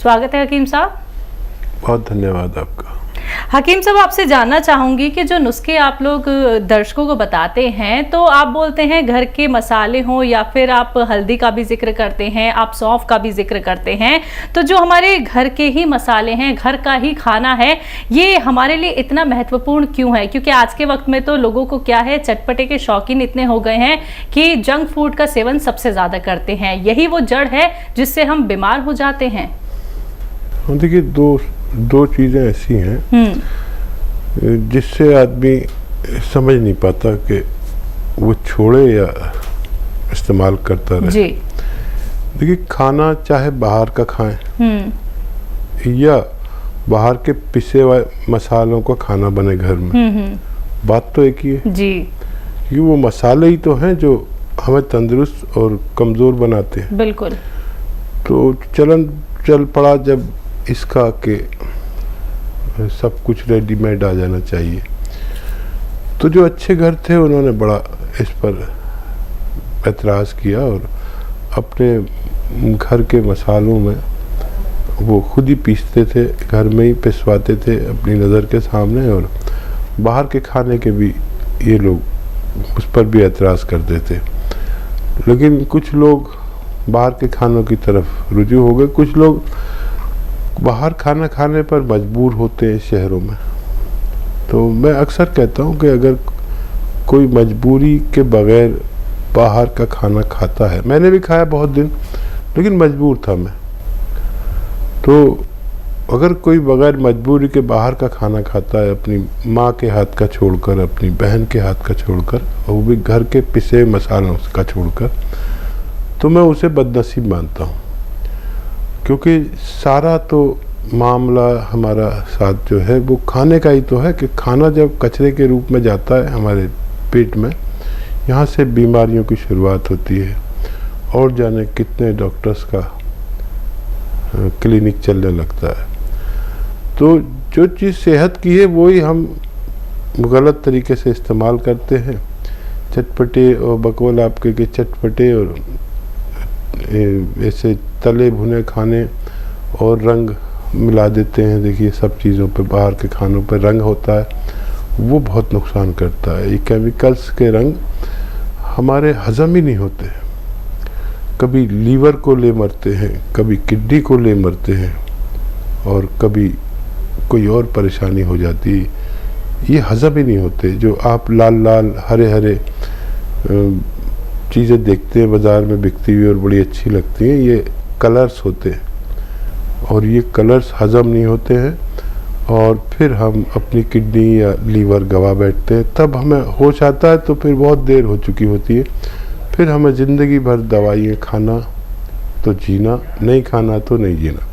स्वागत है हकीम साहब। बहुत धन्यवाद आपका। हकीम साहब, आपसे जानना चाहूंगी कि जो नुस्खे आप लोग दर्शकों को बताते हैं, तो आप बोलते हैं घर के मसाले हों या फिर आप हल्दी का भी जिक्र करते हैं, आप सौंफ का भी जिक्र करते हैं, तो जो हमारे घर के ही मसाले हैं, घर का ही खाना है, ये हमारे लिए इतना महत्वपूर्ण क्यों है? क्योंकि आज के वक्त में तो लोगों को क्या है, चटपटे के शौकीन इतने हो गए हैं कि जंक फूड का सेवन सबसे ज़्यादा करते हैं। यही वो जड़ है जिससे हम बीमार हो जाते हैं। देखिए, दो चीज़ें ऐसी हैं जिससे आदमी समझ नहीं पाता कि वो छोड़े या इस्तेमाल करता रहे। जी। देखिए, खाना चाहे बाहर का खाएं या बाहर के पिसे हुए मसालों का खाना बने घर में, बात तो एक ही है जी। कि वो मसाले ही तो हैं जो हमें तंदुरुस्त और कमज़ोर बनाते हैं। बिल्कुल। तो चलन चल पड़ा जब इसका कि सब कुछ रेडीमेड आ जाना चाहिए, तो जो अच्छे घर थे उन्होंने बड़ा इस पर एतराज़ किया और अपने घर के मसालों में वो खुद ही पीसते थे, घर में ही पिसवाते थे अपनी नज़र के सामने, और बाहर के खाने के भी ये लोग उस पर भी एतराज़ करते थे। लेकिन कुछ लोग बाहर के खानों की तरफ रुजू हो गए, कुछ लोग बाहर खाना खाने पर मजबूर होते हैं शहरों में। तो मैं अक्सर कहता हूँ कि अगर कोई मजबूरी के बगैर बाहर का खाना खाता है, मैंने भी खाया बहुत दिन, लेकिन मजबूर था मैं, तो अगर कोई बगैर मजबूरी के बाहर का खाना खाता है, अपनी माँ के हाथ का छोड़कर, अपनी बहन के हाथ का छोड़कर, और वो भी घर के पिसे मसालों का छोड़कर, तो मैं उसे बदनसीब मानता हूँ। क्योंकि सारा तो मामला हमारा साथ जो है वो खाने का ही तो है कि खाना जब कचरे के रूप में जाता है हमारे पेट में, यहाँ से बीमारियों की शुरुआत होती है और जाने कितने डॉक्टर्स का क्लिनिक चलने लगता है। तो जो चीज़ सेहत की है वही हम गलत तरीके से इस्तेमाल करते हैं। चटपटे और बकौल आपके के चटपटे और ऐसे तले भुने खाने और रंग मिला देते हैं। देखिए, सब चीज़ों पे, बाहर के खानों पे रंग होता है, वो बहुत नुकसान करता है। ये केमिकल्स के रंग हमारे हजम ही नहीं होते, कभी लीवर को ले मरते हैं, कभी किडनी को ले मरते हैं, और कभी कोई और परेशानी हो जाती है। ये हजम ही नहीं होते। जो आप लाल लाल हरे हरे चीज़ें देखते हैं बाज़ार में बिकती हुई और बड़ी अच्छी लगती हैं, ये कलर्स होते हैं, और ये कलर्स हजम नहीं होते हैं, और फिर हम अपनी किडनी या लीवर गवा बैठते हैं। तब हमें होश आता है तो फिर बहुत देर हो चुकी होती है। फिर हमें ज़िंदगी भर दवाइयाँ खाना तो जीना, नहीं खाना तो नहीं जीना।